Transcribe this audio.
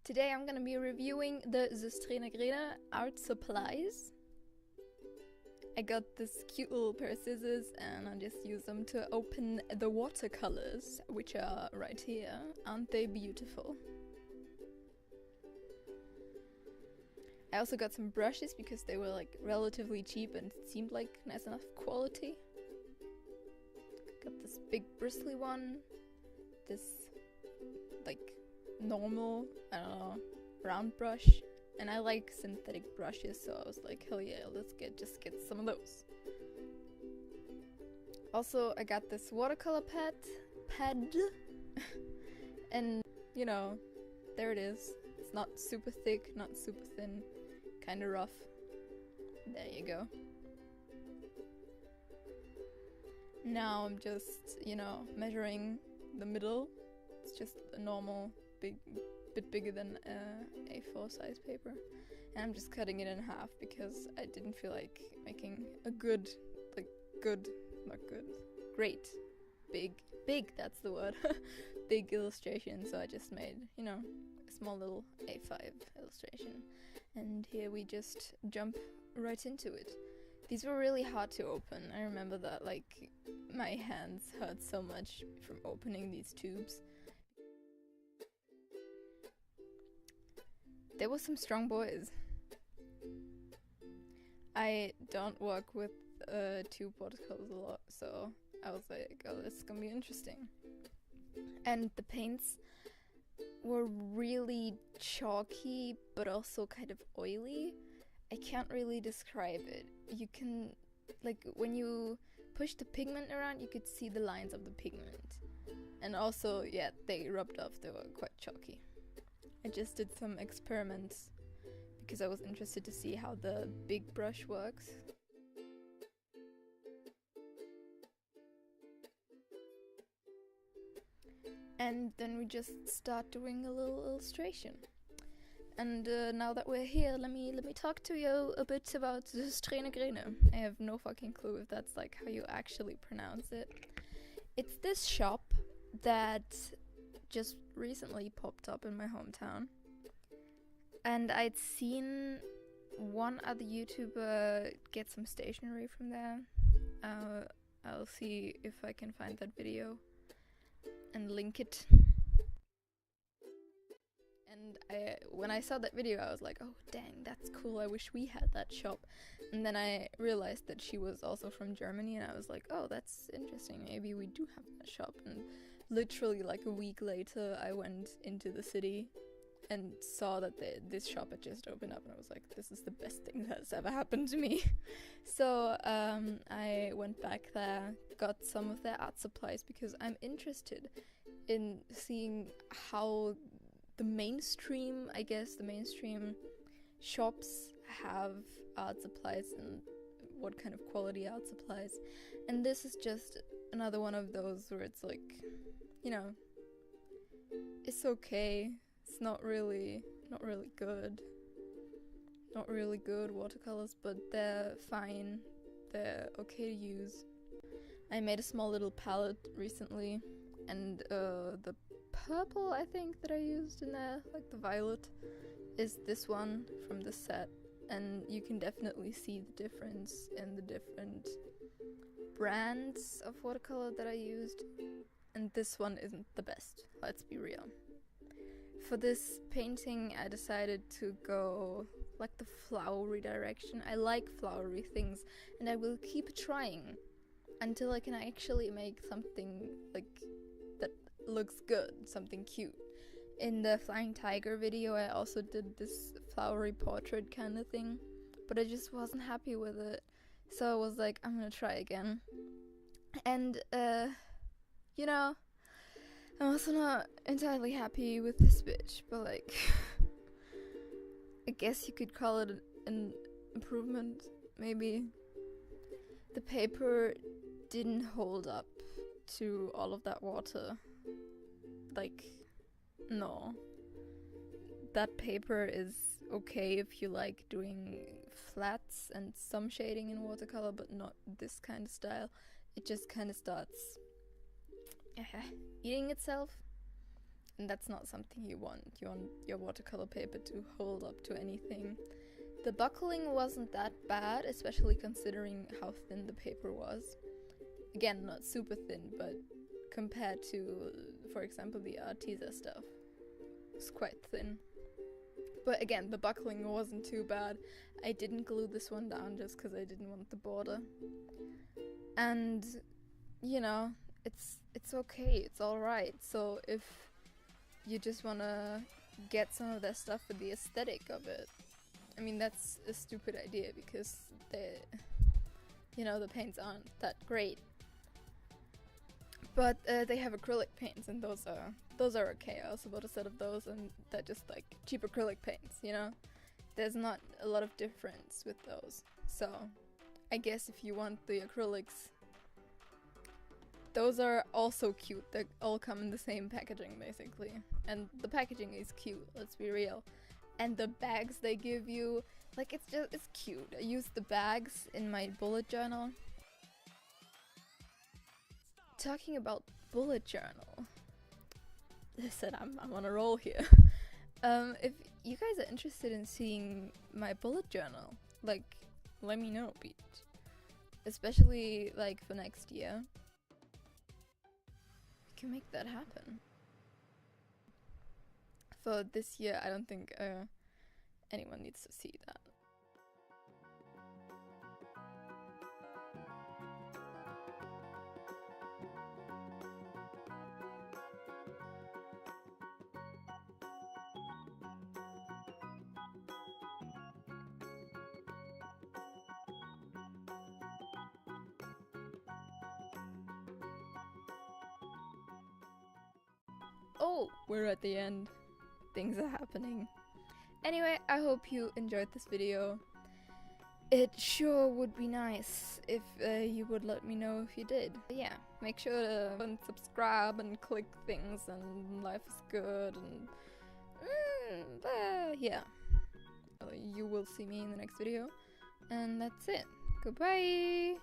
Today I'm gonna be reviewing the soestrene grene art supplies. I got this cute little pair of scissors and I just use them to open the watercolors, which are right here. Aren't they beautiful? I also got some brushes because they were like relatively cheap and it seemed like nice enough quality. Got this big bristly one, this like normal, I don't know, round brush, and I like synthetic brushes, so I was like, hell yeah, let's just get some of those. Also, I got this watercolor pad, and you know, there it is. It's not super thick, not super thin, kind of rough. There you go. Now I'm just, you know, measuring the middle. It's just a normal bit bigger than A4 size paper, and I'm just cutting it in half because I didn't feel like making a great, big, that's the word, big illustration, so I just made, you know, a small little A5 illustration, and here we just jump right into it. These were really hard to open. I remember that, like, my hands hurt so much from opening these tubes. There were some strong boys. I don't work with tube watercolors a lot, so I was like, oh, this is gonna be interesting. And the paints were really chalky, but also kind of oily. I can't really describe it. You can, like, when you push the pigment around, you could see the lines of the pigment. And also, yeah, they rubbed off, they were quite chalky. I just did some experiments because I was interested to see how the big brush works. And then we just start doing a little illustration. And now that we're here, let me talk to you a bit about the soestrene grene. I have no fucking clue if that's like how you actually pronounce it. It's this shop that just recently popped up in my hometown, and I'd seen one other YouTuber get some stationery from there. I'll see if I can find that video and link it. And when I saw that video, I was like, oh dang, that's cool, I wish we had that shop. And then I realized that she was also from Germany, and I was like, oh, that's interesting, maybe we do have that shop. And literally like a week later, I went into the city and saw that this shop had just opened up, and I was like, this is the best thing that's ever happened to me. So I went back there, got some of their art supplies, because I'm interested in seeing how the mainstream shops have art supplies and what kind of quality art supplies. And this is just another one of those where it's like, you know, it's okay. It's not really good. Not really good watercolors, but they're fine. They're okay to use. I made a small little palette recently, and the purple, I think, that I used in there, like the violet, is this one from the set, and you can definitely see the difference in the different brands of watercolor that I used, and this one isn't the best, let's be real. For this painting, I decided to go like the flowery direction. I like flowery things, and I will keep trying until I can actually make something like that looks good, something cute. In the Flying Tiger video, I also did this flowery portrait kind of thing, but I just wasn't happy with it, so I was like, I'm gonna try again. And you know, I'm also not entirely happy with this bitch, but like I guess you could call it an improvement, maybe. The paper didn't hold up to all of that water. Like, no. That paper is okay if you like doing flats and some shading in watercolor, but not this kind of style. It just kind of starts eating itself. and that's not something you want. You want your watercolor paper to hold up to anything. The buckling wasn't that bad, especially considering how thin the paper was. Again, not super thin, but compared to, for example, the Arteza stuff, it's quite thin. But again, the buckling wasn't too bad. I didn't glue this one down just because I didn't want the border. And, you know, it's okay, it's alright. So if you just want to get some of that stuff for the aesthetic of it, I mean, that's a stupid idea because the paints aren't that great. But they have acrylic paints, and those are okay. I also bought a set of those, and they're just like cheap acrylic paints, you know? There's not a lot of difference with those. So I guess if you want the acrylics, those are also cute. They all come in the same packaging, basically. And the packaging is cute, let's be real. And the bags they give you, like, it's cute. I used the bags in my bullet journal. Talking about bullet journal, listen, I'm on a roll here. If you guys are interested in seeing my bullet journal, like, let me know, Pete. Especially, like, for next year. We can make that happen. For this year, I don't think anyone needs to see that. Oh, we're at the end. Things are happening. Anyway, I hope you enjoyed this video. It sure would be nice if you would let me know if you did. But yeah, make sure to subscribe and click things, and life is good, and yeah. You will see me in the next video, and that's it. Goodbye!